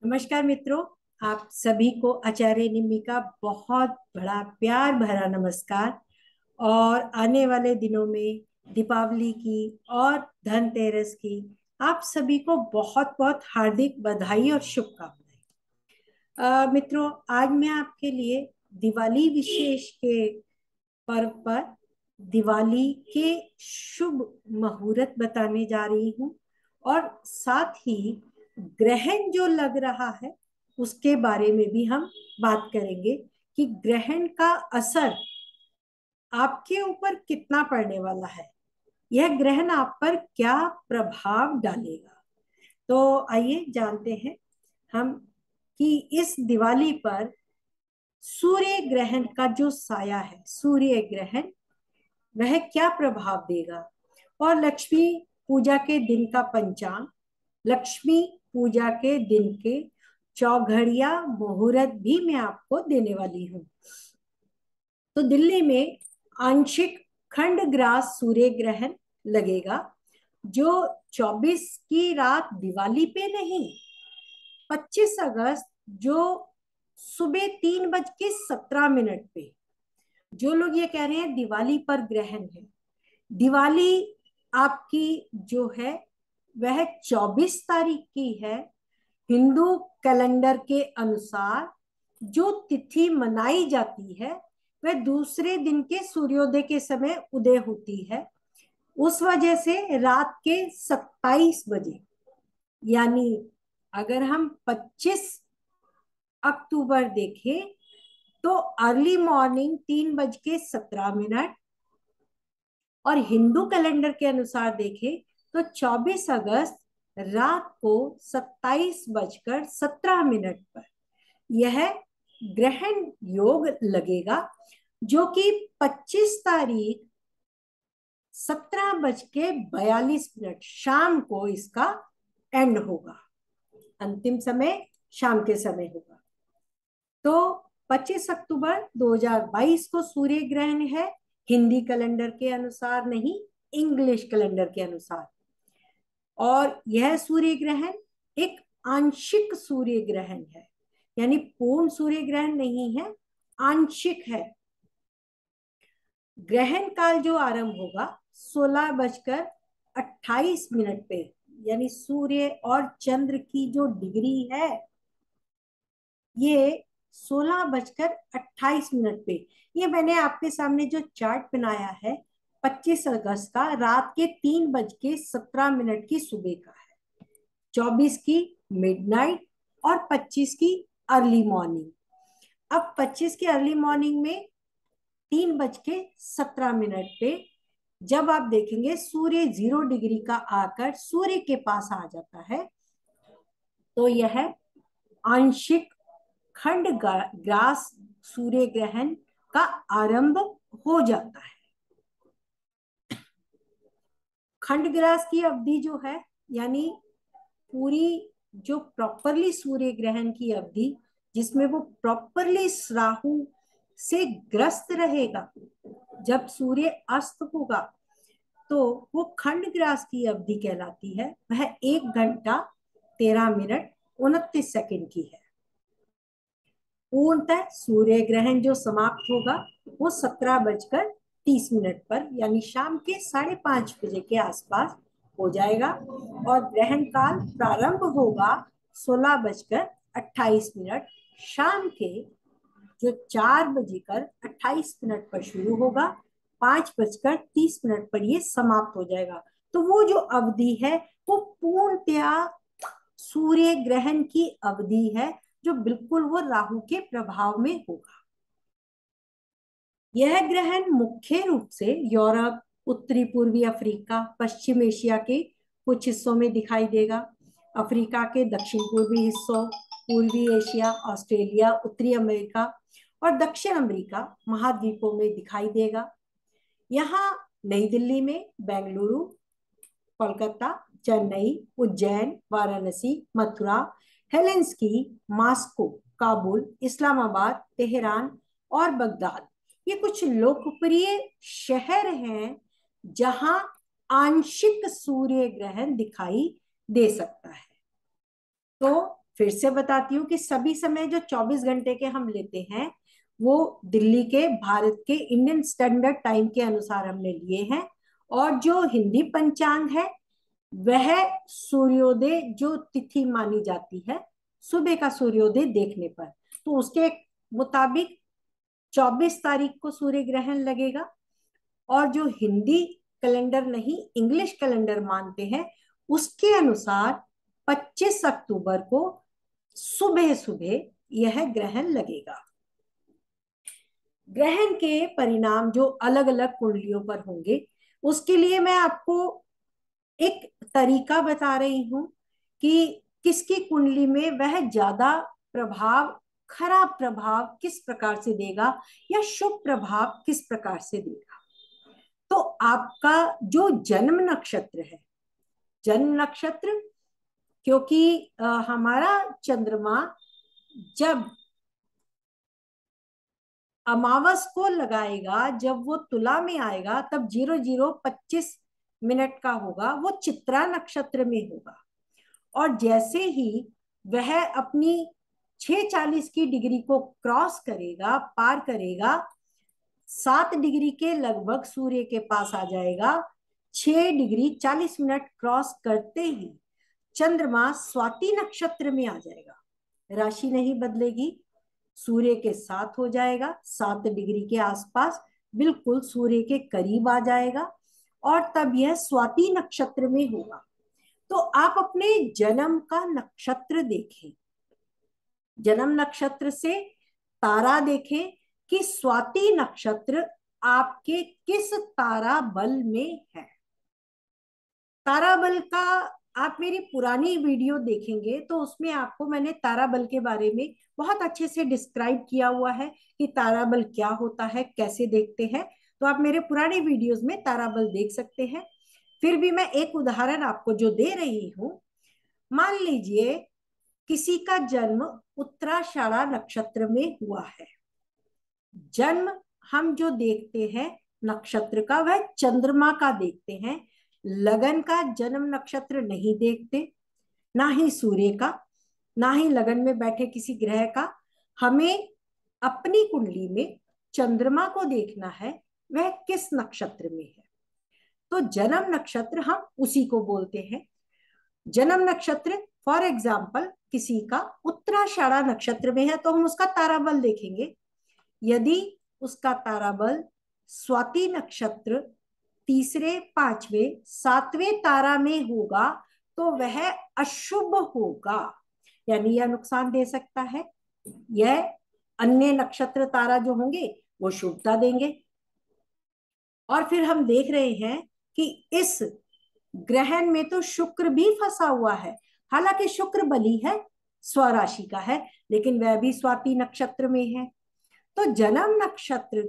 नमस्कार मित्रों। आप सभी को आचार्य निम्मी का बहुत बड़ा प्यार भरा नमस्कार। और आने वाले दिनों में दीपावली की और धनतेरस की आप सभी को बहुत बहुत हार्दिक बधाई और शुभकामनाएं। मित्रों, आज मैं आपके लिए दिवाली विशेष के पर्व पर दिवाली के शुभ मुहूर्त बताने जा रही हूँ। और साथ ही ग्रहण जो लग रहा है उसके बारे में भी हम बात करेंगे कि ग्रहण का असर आपके ऊपर कितना पड़ने वाला है। यह ग्रहण आप पर क्या प्रभाव डालेगा। तो आइए जानते हैं हम कि इस दिवाली पर सूर्य ग्रहण का जो साया है, सूर्य ग्रहण, वह क्या प्रभाव देगा। और लक्ष्मी पूजा के दिन का पंचांग, लक्ष्मी पूजा के दिन के चौघड़िया मुहूर्त भी मैं आपको देने वाली हूँ। तो दिल्ली में आंशिक खंडग्रास सूर्य ग्रहण लगेगा, जो 24 की रात दिवाली पे नहीं, 25 अगस्त जो सुबह 3:17 पे। जो लोग ये कह रहे हैं दिवाली पर ग्रहण है, दिवाली आपकी जो है वह 24 तारीख की है। हिंदू कैलेंडर के अनुसार जो तिथि मनाई जाती है वह दूसरे दिन के सूर्योदय के समय उदय होती है। उस वजह से रात के 27 बजे, यानी अगर हम 25 अक्टूबर देखें तो अर्ली मॉर्निंग 3:17, और हिंदू कैलेंडर के अनुसार देखें तो 24 अगस्त रात को 27:17 पर यह ग्रहण योग लगेगा, जो कि 25 तारीख 17:42 शाम को इसका एंड होगा। अंतिम समय शाम के समय होगा। तो 25 अक्टूबर 2022 को सूर्य ग्रहण है, हिंदी कैलेंडर के अनुसार नहीं, इंग्लिश कैलेंडर के अनुसार। और यह सूर्य ग्रहण एक आंशिक सूर्य ग्रहण है, यानी पूर्ण सूर्य ग्रहण नहीं है, आंशिक है। ग्रहण काल जो आरंभ होगा 16:28 पे, यानी सूर्य और चंद्र की जो डिग्री है ये 16:28 पे। ये मैंने आपके सामने जो चार्ट बनाया है 25 अगस्त का रात के 3:17 की सुबह का है, 24 की मिडनाइट और 25 की अर्ली मॉर्निंग। अब 25 की अर्ली मॉर्निंग में 3:17 पे जब आप देखेंगे सूर्य 0 डिग्री का आकर सूर्य के पास आ जाता है, तो यह आंशिक खंड ग्रास सूर्य ग्रहण का आरंभ हो जाता है। खंड ग्रास की अवधि जो है, यानी पूरी जो प्रॉपरली सूर्य ग्रहण की अवधि जिसमें वो प्रॉपरली राहु से ग्रस्त रहेगा, जब सूर्य अस्त होगा, तो वो खंड ग्रास की अवधि कहलाती है। वह 1 घंटा 13 मिनट 29 सेकंड की है। पूर्णतः सूर्य ग्रहण जो समाप्त होगा वो 17:30 पर, यानी शाम के 5:30 बजे के आसपास हो जाएगा। और ग्रहण काल प्रारंभ होगा 16:28 शाम के, जो 4:28 पर शुरू होगा, 5:30 पर ये समाप्त हो जाएगा। तो वो जो अवधि है वो पूर्णतया सूर्य ग्रहण की अवधि है, जो बिल्कुल वो राहु के प्रभाव में होगा। यह ग्रहण मुख्य रूप से यूरोप, उत्तरी पूर्वी अफ्रीका, पश्चिम एशिया के कुछ हिस्सों में दिखाई देगा। अफ्रीका के दक्षिण पूर्वी हिस्सों, पूर्वी एशिया, ऑस्ट्रेलिया, उत्तरी अमेरिका और दक्षिण अमेरिका महाद्वीपों में दिखाई देगा। यहाँ नई दिल्ली में, Bengaluru, Kolkata, Chennai, Ujjain, Varanasi, Mathura, Helsinki, Moscow, Kabul, Islamabad, Tehran और बगदाद, ये कुछ लोकप्रिय शहर हैं जहां आंशिक सूर्य ग्रहण दिखाई दे सकता है। तो फिर से बताती हूँ कि सभी समय जो 24 घंटे के हम लेते हैं वो दिल्ली के, भारत के इंडियन स्टैंडर्ड टाइम के अनुसार हमने लिए हैं। और जो हिंदी पंचांग है वह सूर्योदय जो तिथि मानी जाती है सुबह का सूर्योदय देखने पर, तो उसके मुताबिक 24 तारीख को सूर्य ग्रहण लगेगा। और जो हिंदी कैलेंडर नहीं इंग्लिश कैलेंडर मानते हैं उसके अनुसार 25 अक्टूबर को सुबह सुबह यह ग्रहण लगेगा। ग्रहण के परिणाम जो अलग अलग कुंडलियों पर होंगे उसके लिए मैं आपको एक तरीका बता रही हूं कि किसकी कुंडली में वह ज्यादा प्रभाव, खराब प्रभाव किस प्रकार से देगा या शुभ प्रभाव किस प्रकार से देगा। तो आपका जो जन्म नक्षत्र है, जन्म नक्षत्र, क्योंकि हमारा चंद्रमा जब अमावस को लगाएगा, जब वो तुला में आएगा तब 00:25 का होगा, वो चित्रा नक्षत्र में होगा। और जैसे ही वह अपनी 6:40 की डिग्री को क्रॉस करेगा, पार करेगा, 7 डिग्री के लगभग सूर्य के पास आ जाएगा, 6 डिग्री 40 मिनट क्रॉस करते ही चंद्रमा स्वाति नक्षत्र में आ जाएगा। राशि नहीं बदलेगी, सूर्य के साथ हो जाएगा, 7 डिग्री के आसपास बिल्कुल सूर्य के करीब आ जाएगा और तब यह स्वाति नक्षत्र में होगा। तो आप अपने जन्म का नक्षत्र देखें, जन्म नक्षत्र से तारा देखें कि स्वाति नक्षत्र आपके किस तारा बल में है। तारा बल का आप मेरी पुरानी वीडियो देखेंगे तो उसमें आपको मैंने तारा बल के बारे में बहुत अच्छे से डिस्क्राइब किया हुआ है कि तारा बल क्या होता है, कैसे देखते हैं। तो आप मेरे पुराने वीडियोस में तारा बल देख सकते हैं। फिर भी मैं एक उदाहरण आपको जो दे रही हूं, मान लीजिए किसी का जन्म उत्तराषाढ़ा नक्षत्र में हुआ है। जन्म हम जो देखते हैं नक्षत्र का वह चंद्रमा का देखते हैं, लगन का जन्म नक्षत्र नहीं देखते, ना ही सूर्य का, ना ही लगन में बैठे किसी ग्रह का। हमें अपनी कुंडली में चंद्रमा को देखना है वह किस नक्षत्र में है। तो जन्म नक्षत्र हम उसी को बोलते हैं। जन्म नक्षत्र फॉर एग्जाम्पल किसी का उत्तराषाढ़ा नक्षत्र में है तो हम उसका ताराबल देखेंगे। यदि उसका ताराबल स्वाति नक्षत्र तीसरे, पांचवें, सातवें तारा में होगा तो वह अशुभ होगा, यानी यह नुकसान दे सकता है। यह अन्य नक्षत्र तारा जो होंगे वो शुभता देंगे। और फिर हम देख रहे हैं कि इस ग्रहण में तो शुक्र भी फंसा हुआ है। हालांकि शुक्र बली है, स्वराशि का है, लेकिन वह भी स्वाति नक्षत्र में है। तो जन्म नक्षत्र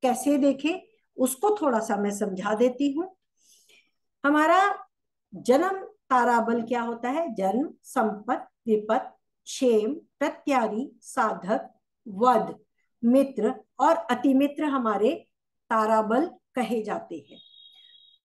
कैसे देखें उसको थोड़ा सा मैं समझा देती हूँ। हमारा जन्म ताराबल क्या होता है? जन्म, संपत, विपत, क्षेम, प्रत्यारी, साधक, वध, मित्र और अतिमित्र हमारे ताराबल कहे जाते हैं।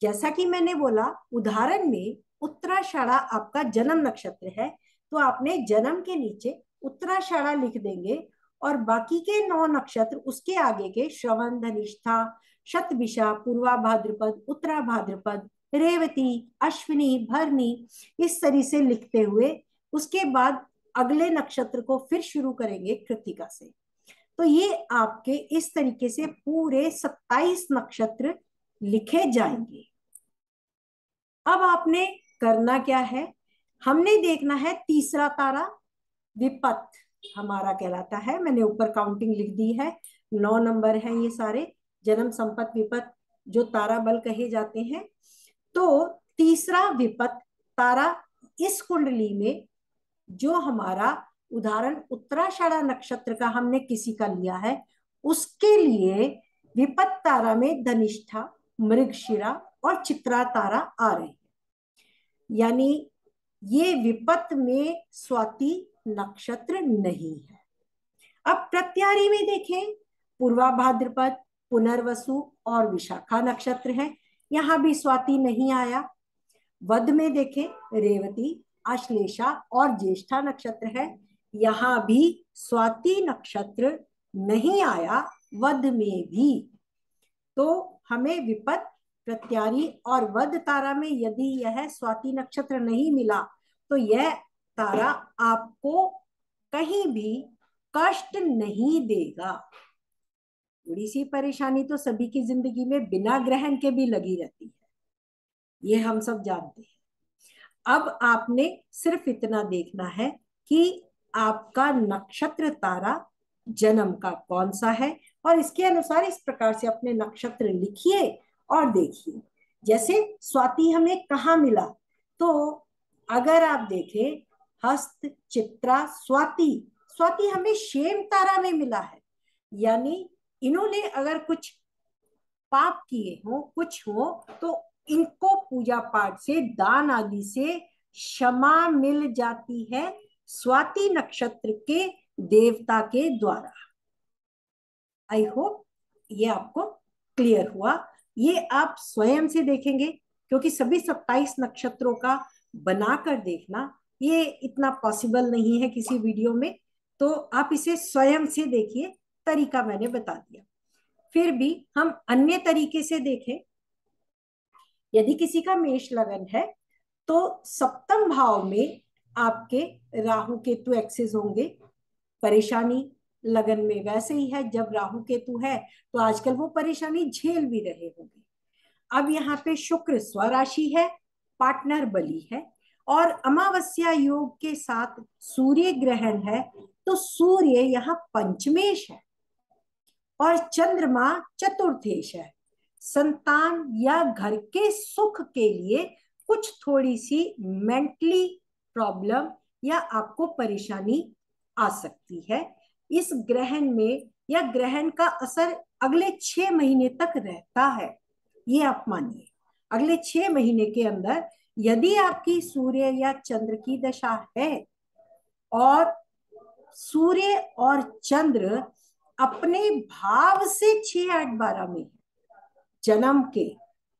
जैसा कि मैंने बोला, उदाहरण में उत्तराषाढ़ा आपका जन्म नक्षत्र है तो आपने जन्म के नीचे उत्तराषाढ़ा लिख देंगे और बाकी के 9 नक्षत्र उसके आगे के श्रवण, धनिष्ठा, शतभिषा, पूर्वा भाद्रपद, उत्तरा भाद्रपद, रेवती, अश्विनी, भरणी, इस तरह से लिखते हुए उसके बाद अगले नक्षत्र को फिर शुरू करेंगे कृत्तिका से। तो ये आपके इस तरीके से पूरे 27 नक्षत्र लिखे जाएंगे। अब आपने करना क्या है? हमने देखना है तीसरा तारा विपत हमारा कहलाता है। मैंने ऊपर काउंटिंग लिख दी है, 9 नंबर है ये सारे, जन्म, संपत, विपत जो तारा बल कहे जाते हैं। तो तीसरा विपत तारा इस कुंडली में जो हमारा उदाहरण उत्तराषाढ़ा नक्षत्र का हमने किसी का लिया है उसके लिए विपत तारा में धनिष्ठा, मृगशिरा और चित्रा तारा आ रहे हैं, यानी ये विपत में स्वाति नक्षत्र नहीं है। अब प्रत्यारी में देखें, पूर्वा भाद्रपद, पुनर्वसु और विशाखा नक्षत्र है, यहां भी स्वाति नहीं आया। वध में देखें रेवती, आश्लेषा और ज्येष्ठा नक्षत्र है। यहाँ भी स्वाति नक्षत्र नहीं आया, वध में भी। तो हमें विपद प्रत्यारी और वध तारा में यदि यह स्वाति नक्षत्र नहीं मिला तो यह तारा आपको कहीं भी कष्ट नहीं देगा। थोड़ी सी परेशानी तो सभी की जिंदगी में बिना ग्रहण के भी लगी रहती है, ये हम सब जानते हैं। अब आपने सिर्फ इतना देखना है कि आपका नक्षत्र तारा जन्म का कौन सा है, और इसके अनुसार इस प्रकार से अपने नक्षत्र लिखिए और देखिए। जैसे स्वाति हमें कहाँ मिला, तो अगर आप देखें हस्त चित्रा स्वाति, स्वाति हमें शेम तारा में मिला है। यानी इन्होंने अगर कुछ पाप किए हो, कुछ हो, तो इनको पूजा पाठ से, दान आदि से क्षमा मिल जाती है स्वाति नक्षत्र के देवता के द्वारा। आई होप ये आपको क्लियर हुआ। ये आप स्वयं से देखेंगे, क्योंकि सभी 27 नक्षत्रों का बनाकर देखना ये इतना पॉसिबल नहीं है किसी वीडियो में, तो आप इसे स्वयं से देखिए। तरीका मैंने बता दिया। फिर भी हम अन्य तरीके से देखें। यदि किसी का मेष लगन है तो सप्तम भाव में आपके राहु केतु एक्सिस होंगे। परेशानी लगन में वैसे ही है, जब राहु केतु है तो आजकल वो परेशानी झेल भी रहे होंगे। अब यहाँ पे शुक्र स्वराशि है, पार्टनर बली है, और अमावस्या योग के साथ सूर्य ग्रहण है, तो सूर्य यहाँ पंचमेश है और चंद्रमा चतुर्थेश है। संतान या घर के सुख के लिए कुछ थोड़ी सी मेंटली प्रॉब्लम या आपको परेशानी आ सकती है इस ग्रहण में, या ग्रहण का असर अगले 6 महीने तक रहता है। ये आप मानिए, अगले 6 महीने के अंदर यदि आपकी सूर्य या चंद्र की दशा है और सूर्य और चंद्र अपने भाव से 6, 8, 12 में जन्म के,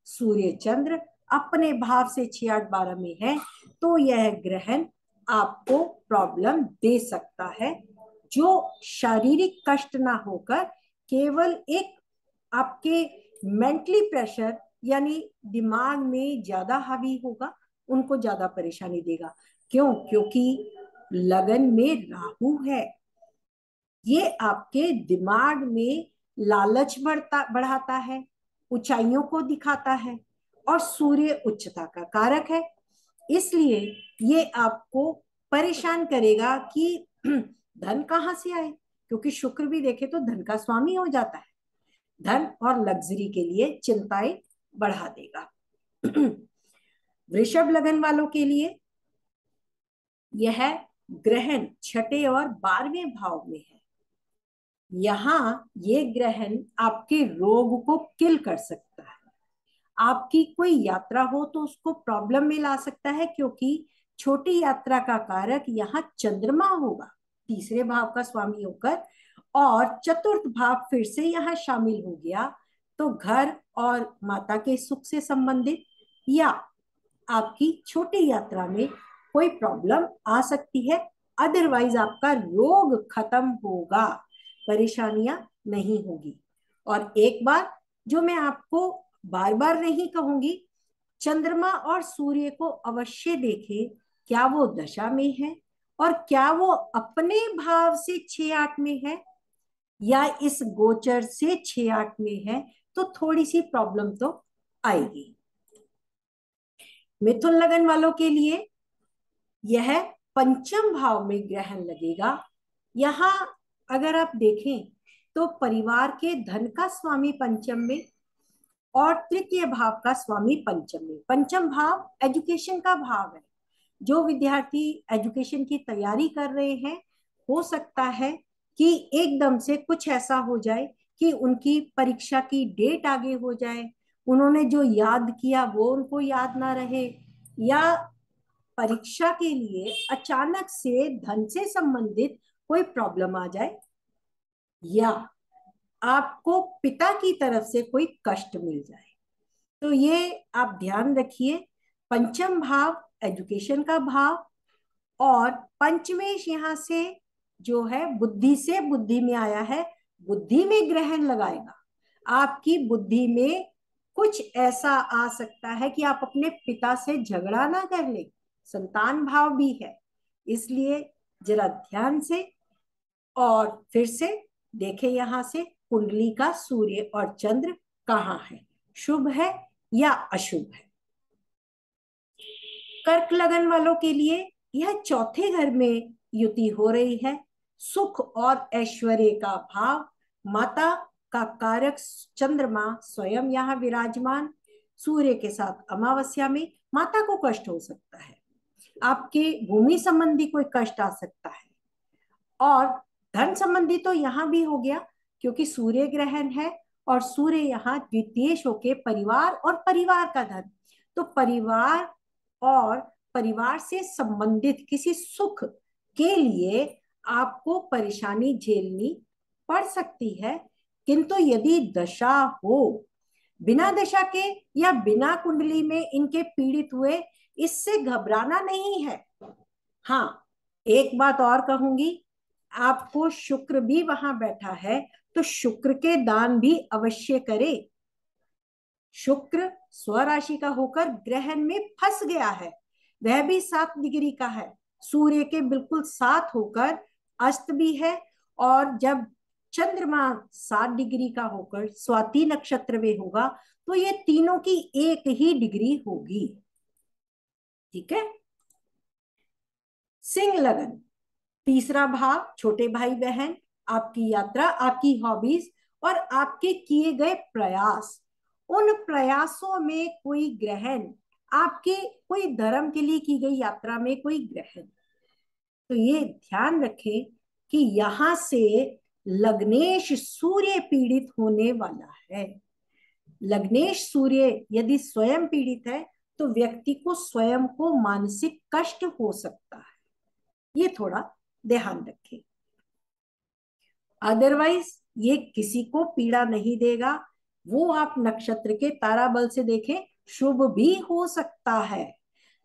सूर्य चंद्र अपने भाव से 6, 8, 12 में है, तो यह ग्रहण आपको प्रॉब्लम दे सकता है, जो शारीरिक कष्ट ना होकर केवल एक आपके मेंटली प्रेशर यानी दिमाग में ज्यादा हावी होगा, उनको ज्यादा परेशानी देगा। क्यों? क्योंकि लगन में राहु है। ये आपके दिमाग में लालच बढ़ाता है, ऊंचाइयों को दिखाता है, और सूर्य उच्चता का कारक है। इसलिए ये आपको परेशान करेगा कि धन कहाँ से आए, क्योंकि शुक्र भी देखे तो धन का स्वामी हो जाता है। धन और लग्जरी के लिए चिंताएं बढ़ा देगा। वृषभ लगन वालों के लिए यह ग्रहण 6 और 12वें भाव में है। यहाँ ये ग्रहण आपके रोग को किल कर सकता है। आपकी कोई यात्रा हो तो उसको प्रॉब्लम में ला सकता है, क्योंकि छोटी यात्रा का कारक यहाँ चंद्रमा होगा, तीसरे भाव का स्वामी होकर, और चतुर्थ भाव फिर से यहाँ शामिल हो गया, तो घर और माता के सुख से संबंधित या आपकी छोटी यात्रा में कोई प्रॉब्लम आ सकती है। अदरवाइज आपका रोग खत्म होगा, परेशानियां नहीं होगी। और एक बार जो मैं आपको बार बार नहीं कहूंगी, चंद्रमा और सूर्य को अवश्य देखें, क्या वो दशा में है और क्या वो अपने भाव से 6-8 में है या इस गोचर से 6-8 में है, तो थोड़ी सी प्रॉब्लम तो आएगी। मिथुन लगन वालों के लिए यह पंचम भाव में ग्रहण लगेगा। यहाँ अगर आप देखें तो परिवार के धन का स्वामी पंचम में और तृतीय भाव का स्वामी पंचम में। पंचम भाव एजुकेशन का भाव है। जो विद्यार्थी एजुकेशन की तैयारी कर रहे हैं, हो सकता है कि एकदम से कुछ ऐसा हो जाए कि उनकी परीक्षा की डेट आगे हो जाए, उन्होंने जो याद किया वो उनको याद ना रहे, या परीक्षा के लिए अचानक से धन से संबंधित कोई प्रॉब्लम आ जाए, या आपको पिता की तरफ से कोई कष्ट मिल जाए। तो ये आप ध्यान रखिए, पंचम भाव एजुकेशन का भाव और पंचमेश यहाँ से जो है बुद्धि से बुद्धि में आया है, बुद्धि में ग्रहण लगाएगा। आपकी बुद्धि में कुछ ऐसा आ सकता है कि आप अपने पिता से झगड़ा ना कर ले, संतान भाव भी है, इसलिए जरा ध्यान से और फिर से देखें यहां से कुंडली का सूर्य और चंद्र कहाँ है, शुभ है या अशुभ है। कर्क लगन वालों के लिए यह चौथे घर में युति हो रही है। सुख और ऐश्वर्य का भाव, माता का कारक चंद्रमा स्वयं यहाँ विराजमान, सूर्य के साथ अमावस्या में माता को कष्ट हो सकता है, आपके भूमि संबंधी कोई कष्ट आ सकता है, और धन संबंधी तो यहाँ भी हो गया क्योंकि सूर्य ग्रहण है और सूर्य यहाँ द्वितीय होके परिवार और परिवार का धन, तो परिवार और परिवार से संबंधित किसी सुख के लिए आपको परेशानी झेलनी पड़ सकती है। किंतु यदि दशा हो, बिना दशा के या बिना कुंडली में इनके पीड़ित हुए, इससे घबराना नहीं है। हाँ, एक बात और कहूंगी, आपको शुक्र भी वहां बैठा है तो शुक्र के दान भी अवश्य करे। शुक्र स्वराशि का होकर ग्रहण में फंस गया है, वह भी 7 डिग्री का है, सूर्य के बिल्कुल साथ होकर अस्त भी है, और जब चंद्रमा 7 डिग्री का होकर स्वाति नक्षत्र में होगा तो ये तीनों की एक ही डिग्री होगी। ठीक है। सिंह लगन, तीसरा भाव छोटे भाई बहन, आपकी यात्रा, आपकी हॉबीज और आपके किए गए प्रयास, उन प्रयासों में कोई ग्रहण, आपके कोई धर्म के लिए की गई यात्रा में कोई ग्रहण, तो ये ध्यान रखें कि यहां से लग्नेश सूर्य पीड़ित होने वाला है। लग्नेश सूर्य यदि स्वयं पीड़ित है तो व्यक्ति को स्वयं को मानसिक कष्ट हो सकता है, ये थोड़ा ध्यान रखें। अदरवाइज ये किसी को पीड़ा नहीं देगा, वो आप नक्षत्र के तारा बल से देखें, शुभ भी हो सकता है,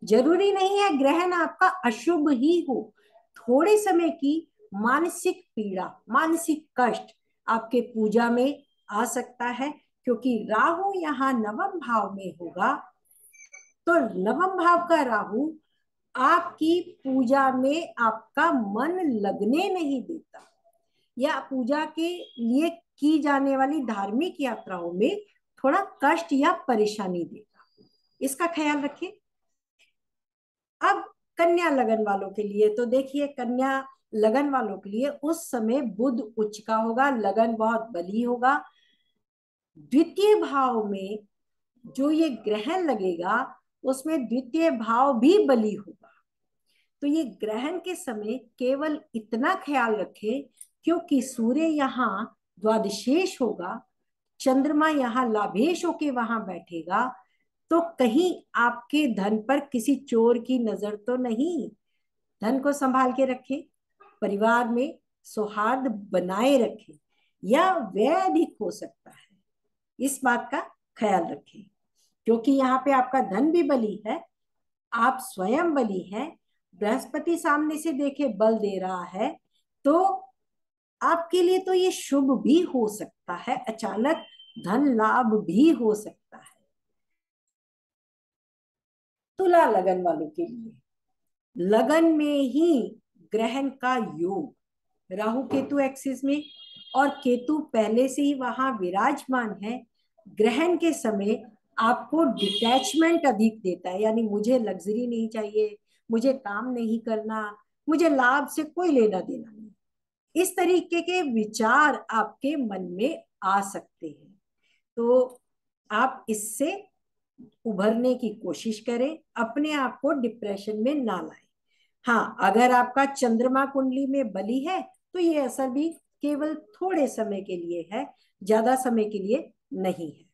जरूरी नहीं है ग्रहण आपका अशुभ ही हो। थोड़े समय की मानसिक पीड़ा, मानसिक कष्ट आपके पूजा में आ सकता है, क्योंकि राहु यहाँ नवम भाव में होगा, तो नवम भाव का राहु आपकी पूजा में आपका मन लगने नहीं देता, या पूजा के लिए की जाने वाली धार्मिक यात्राओं में थोड़ा कष्ट या परेशानी देगा, इसका ख्याल रखें। अब कन्या लगन वालों के लिए तो देखिए, कन्या लगन वालों के लिए उस समय बुध उच्च का होगा, लगन बहुत बली होगा, द्वितीय भाव में जो ये ग्रहण लगेगा उसमें द्वितीय भाव भी बली होगा। तो ये ग्रहण के समय केवल इतना ख्याल रखें, क्योंकि सूर्य यहाँ द्वादशेष होगा, चंद्रमा यहाँ लाभेश होके वहां बैठेगा, तो कहीं आपके धन पर किसी चोर की नजर तो नहीं। धन को संभाल के रखें, परिवार में सौहार्द बनाए रखें, या व्यय अधिक हो सकता है, इस बात का ख्याल रखें, क्योंकि यहाँ पे आपका धन भी बली है, आप स्वयं बली हैं, बृहस्पति सामने से देखे बल दे रहा है, तो आपके लिए तो ये शुभ भी हो सकता है, अचानक धन लाभ भी हो सकता है। तुला लगन वालों के लिए लगन में ही ग्रहण का योग, राहु केतु एक्सिस में, और केतु पहले से ही वहां विराजमान है, ग्रहण के समय आपको डिटैचमेंट अधिक देता है, यानी मुझे लग्जरी नहीं चाहिए, मुझे काम नहीं करना, मुझे लाभ से कोई लेना देना नहीं, इस तरीके के विचार आपके मन में आ सकते हैं। तो आप इससे उभरने की कोशिश करें, अपने आप को डिप्रेशन में ना लाएं। हाँ, अगर आपका चंद्रमा कुंडली में बली है तो ये असर भी केवल थोड़े समय के लिए है, ज्यादा समय के लिए नहीं है।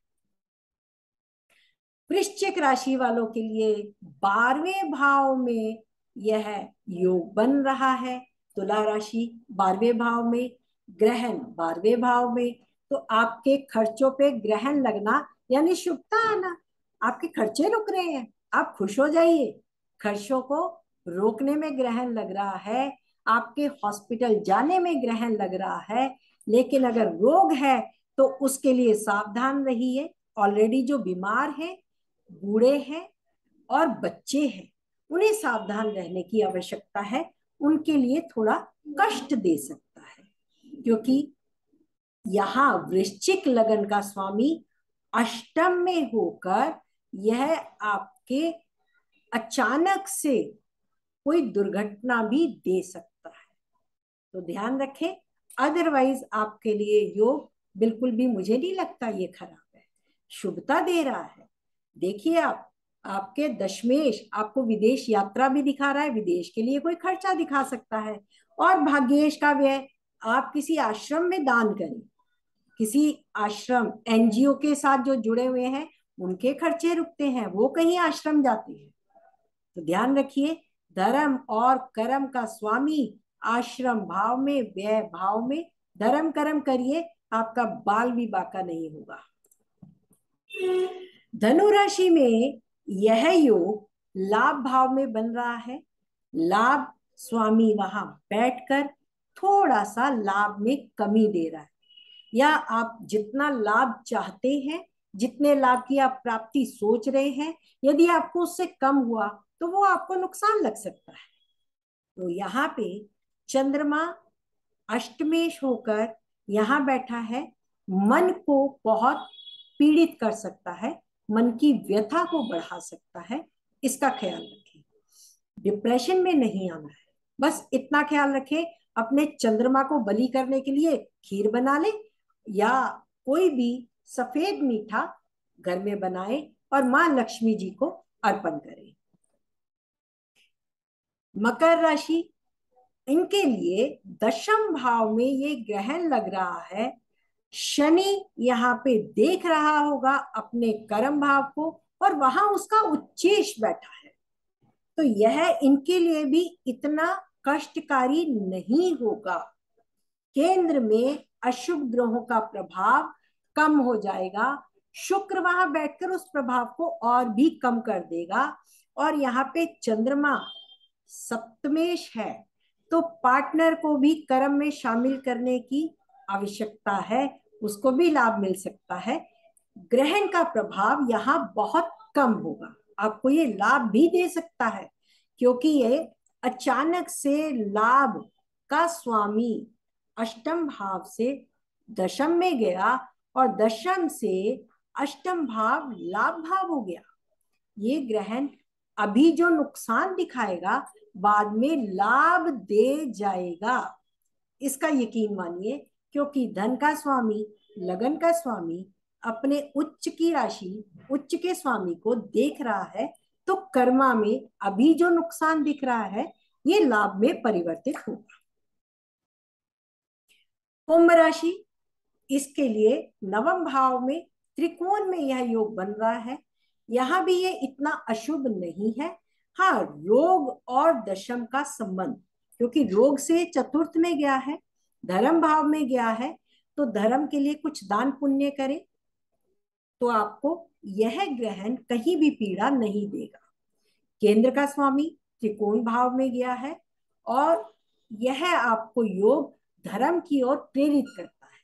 वृश्चिक राशि वालों के लिए 12वें भाव में यह योग बन रहा है, तुला राशि 12वें भाव में, ग्रहण 12वें भाव में, तो आपके खर्चों पे ग्रहण लगना यानी शुभता आना, आपके खर्चे रुक रहे हैं, आप खुश हो जाइए, खर्चों को रोकने में ग्रहण लग रहा है, आपके हॉस्पिटल जाने में ग्रहण लग रहा है, लेकिन अगर रोग है तो उसके लिए सावधान रहिए। ऑलरेडी जो बीमार हैं, बूढ़े हैं और बच्चे हैं, उन्हें सावधान रहने की आवश्यकता है। उनके लिए थोड़ा कष्ट दे सकता है, क्योंकि यहाँ वृश्चिक लगन का स्वामी अष्टम में होकर यह आपके अचानक से कोई दुर्घटना भी दे सकता है। तो ध्यान रखें। अदरवाइज आपके लिए योग बिल्कुल भी मुझे नहीं लगता ये खराब है, शुभता दे रहा है। देखिए आप, आपके दशमेश आपको विदेश यात्रा भी दिखा रहा है, विदेश के लिए कोई खर्चा दिखा सकता है। और भाग्येश का व्यय, आप किसी आश्रम में दान करें, किसी आश्रम एनजीओ के साथ जो जुड़े हुए हैं उनके खर्चे रुकते हैं, वो कहीं आश्रम जाते हैं। तो ध्यान रखिए, धर्म और कर्म का स्वामी आश्रम भाव में, व्यय भाव में। धर्म कर्म करिए, आपका बाल भी बाका नहीं होगा। धनु राशि में यह योग लाभ भाव में बन रहा है। लाभ स्वामी वहां बैठकर थोड़ा सा लाभ में कमी दे रहा है, या आप जितना लाभ चाहते हैं, जितने लाभ की आप प्राप्ति सोच रहे हैं, यदि आपको उससे कम हुआ तो वो आपको नुकसान लग सकता है। तो यहाँ पे चंद्रमा अष्टमेश होकर यहाँ बैठा है, मन को बहुत पीड़ित कर सकता है, मन की व्यथा को बढ़ा सकता है। इसका ख्याल रखें, डिप्रेशन में नहीं आना है, बस इतना ख्याल रखें। अपने चंद्रमा को बलि करने के लिए खीर बना ले, या कोई भी सफेद मीठा घर में बनाए और मां लक्ष्मी जी को अर्पण करें। मकर राशि, इनके लिए दशम भाव में ये ग्रहण लग रहा है। शनि यहाँ पे देख रहा होगा अपने कर्म भाव को, और वहां उसका उच्चेश बैठा है। तो यह इनके लिए भी इतना कष्टकारी नहीं होगा। केंद्र में अशुभ ग्रहों का प्रभाव कम हो जाएगा। शुक्र वहां बैठकर उस प्रभाव को और भी कम कर देगा। और यहाँ पे चंद्रमा सप्तमेश है, तो पार्टनर को भी कर्म में शामिल करने की आवश्यकता है, उसको भी लाभ मिल सकता है। ग्रहण का प्रभाव यहाँ बहुत कम होगा, आपको ये लाभ भी दे सकता है, क्योंकि ये अचानक से लाभ का स्वामी अष्टम भाव से दशम में गया, और दशम से अष्टम भाव लाभ भाव हो गया। ये ग्रहण अभी जो नुकसान दिखाएगा, बाद में लाभ दे जाएगा, इसका यकीन मानिए। क्योंकि धन का स्वामी, लगन का स्वामी अपने उच्च की राशि, उच्च के स्वामी को देख रहा है, तो कर्मा में अभी जो नुकसान दिख रहा है ये लाभ में परिवर्तित होगा। कुंभ राशि, इसके लिए नवम भाव में त्रिकोण में यह योग बन रहा है। यहां भी ये इतना अशुभ नहीं है। हाँ, रोग और दशम का संबंध, क्योंकि रोग से चतुर्थ में गया है, धर्म भाव में गया है, तो धर्म के लिए कुछ दान पुण्य करें तो आपको यह ग्रहण कहीं भी पीड़ा नहीं देगा। केंद्र का स्वामी त्रिकोण भाव में गया है, और यह आपको योग धर्म की ओर प्रेरित करता है।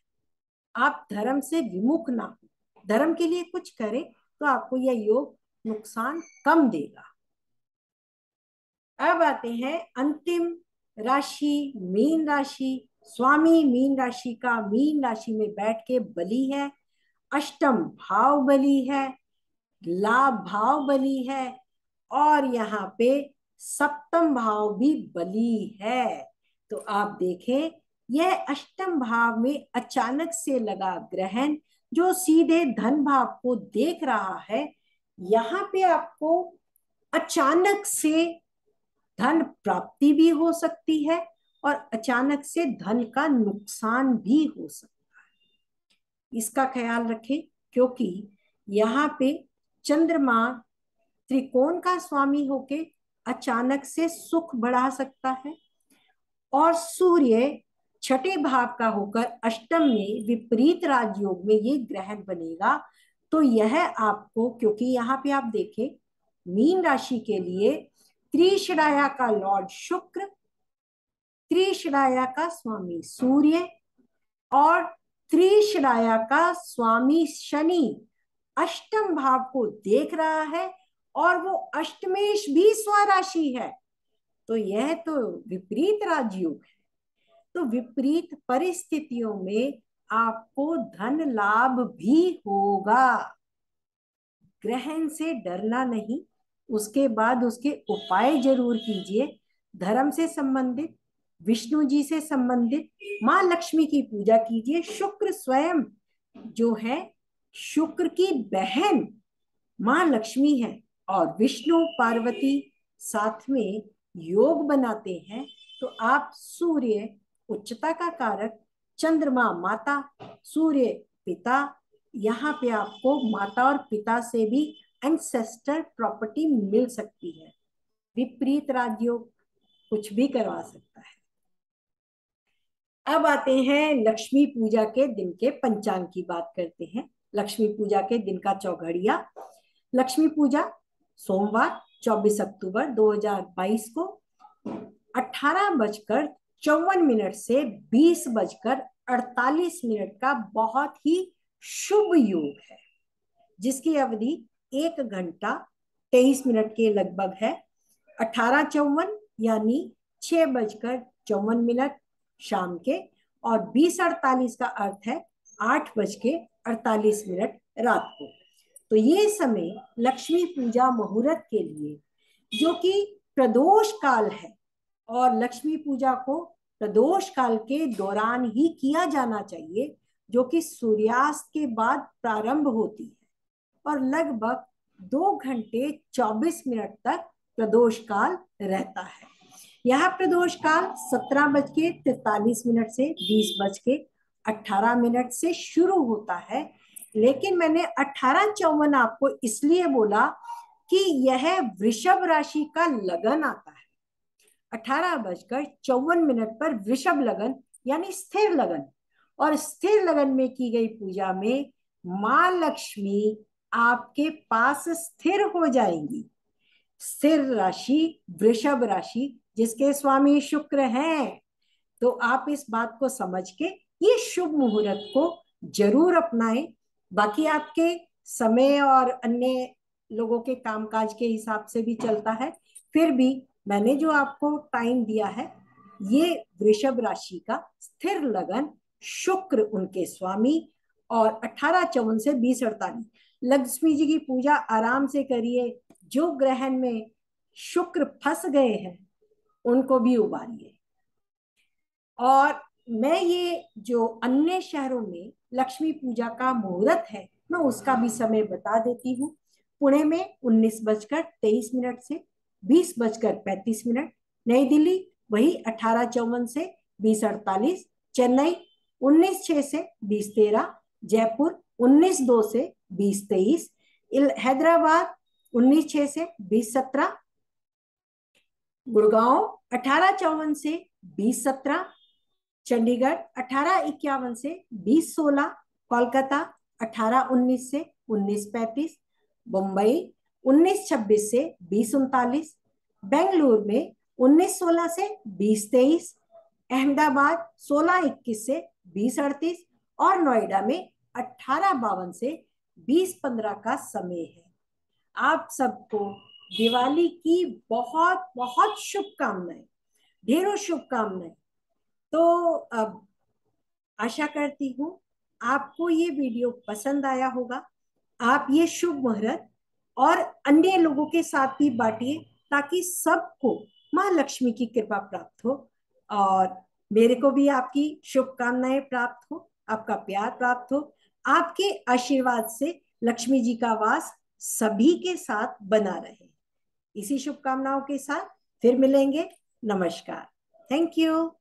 आप धर्म से विमुख ना हो, धर्म के लिए कुछ करें तो आपको यह योग नुकसान कम देगा। अब आते हैं अंतिम राशि, मीन राशि। स्वामी मीन राशि का मीन राशि में बैठ के बली है, अष्टम भाव बली है, लाभ भाव बली है, और यहाँ पे सप्तम भाव भी बली है। तो आप देखें, यह अष्टम भाव में अचानक से लगा ग्रहण जो सीधे धन भाव को देख रहा है, यहाँ पे आपको अचानक से धन प्राप्ति भी हो सकती है, और अचानक से धन का नुकसान भी हो सकता है। इसका ख्याल रखें, क्योंकि यहाँ पे चंद्रमा त्रिकोण का स्वामी होके अचानक से सुख बढ़ा सकता है, और सूर्य छठे भाव का होकर अष्टम में विपरीत राजयोग में ये ग्रहण बनेगा। तो यह आपको, क्योंकि यहाँ पे आप देखें मीन राशि के लिए त्रिशराया का लॉर्ड शुक्र, त्रिशराया का स्वामी सूर्य और त्रिशराया का स्वामी शनि अष्टम भाव को देख रहा है, और वो अष्टमेश भी स्वराशि है। तो यह तो विपरीत राजयोग है। तो विपरीत परिस्थितियों में आपको धन लाभ भी होगा। ग्रहण से डरना नहीं, उसके बाद उसके उपाय जरूर कीजिए। धर्म से संबंधित, विष्णु जी से संबंधित, माँ लक्ष्मी की पूजा कीजिए। शुक्र स्वयं जो है, शुक्र की बहन माँ लक्ष्मी है, और विष्णु पार्वती साथ में योग बनाते हैं। तो आप सूर्य उच्चता का कारक, चंद्रमा माता, सूर्य पिता, यहाँ पे आपको माता और पिता से भी एंसेस्टर प्रॉपर्टी मिल सकती है। विपरीत राजयोग कुछ भी करवा सकता है। अब आते हैं लक्ष्मी पूजा के दिन के पंचांग की बात करते हैं। लक्ष्मी पूजा के दिन का चौघड़िया। लक्ष्मी पूजा सोमवार 24 अक्टूबर 2022 को 18:54 से 20:48 का बहुत ही शुभ योग है, जिसकी अवधि 1 घंटा 23 मिनट के लगभग है। 18:54 यानी 6:54 शाम के, और 20:48 का अर्थ है 8:48 रात को। तो ये समय लक्ष्मी पूजा मुहूर्त के लिए, जो कि प्रदोष काल है, और लक्ष्मी पूजा को प्रदोष काल के दौरान ही किया जाना चाहिए, जो कि सूर्यास्त के बाद प्रारंभ होती है, और लगभग 2 घंटे 24 मिनट तक प्रदोष काल रहता है। यह प्रदोष काल 17:43 से 20:18 से शुरू होता है। लेकिन मैंने 18:54 आपको इसलिए बोला कि यह वृषभ राशि का लगन आता है। 18:54 पर वृषभ लगन यानी स्थिर लगन, और स्थिर लगन में की गई पूजा में माँ लक्ष्मी आपके पास स्थिर हो जाएंगी। स्थिर राशि वृषभ राशि, जिसके स्वामी शुक्र हैं। तो आप इस बात को समझ के ये शुभ मुहूर्त को जरूर अपनाएं। बाकी आपके समय और अन्य लोगों के कामकाज के हिसाब से भी चलता है, फिर भी मैंने जो आपको टाइम दिया है, ये वृषभ राशि का स्थिर लगन, शुक्र उनके स्वामी, और 18:54 से 20:48। लक्ष्मी जी की पूजा आराम से करिए। जो ग्रहण में शुक्र फंस गए हैं उनको भी उबारिए। और मैं ये जो अन्य शहरों में लक्ष्मी पूजा का मुहूर्त है, मैं उसका भी समय बता देती हूँ। पुणे में 19:23 से 20:35, नई दिल्ली वही 18:54 से 20:48, चेन्नई 19:06 से 20:13, जयपुर 19:02 से 20:23, हैदराबाद 19:06 से 20:17, गुड़गांव 18:54 से 20:17, चंडीगढ़ 18:51 से 20:16, कोलकाता 18:19 से 19:35, मुंबई 19:26 से 20:39, बेंगलुरु में 19:16 से 20:23, अहमदाबाद 16:21 से 20:38, और नोएडा में 18:52 से 20:15 का समय है। आप सबको दिवाली की बहुत बहुत शुभकामनाएं, ढेरों शुभकामनाएं। तो अब आशा करती हूँ आपको ये वीडियो पसंद आया होगा। आप ये शुभ मुहूर्त और अन्य लोगों के साथ भी बांटिए, ताकि सबको माँ लक्ष्मी की कृपा प्राप्त हो, और मेरे को भी आपकी शुभकामनाएं प्राप्त हो, आपका प्यार प्राप्त हो। आपके आशीर्वाद से लक्ष्मी जी का वास सभी के साथ बना रहे। इसी शुभकामनाओं के साथ फिर मिलेंगे। नमस्कार। Thank you.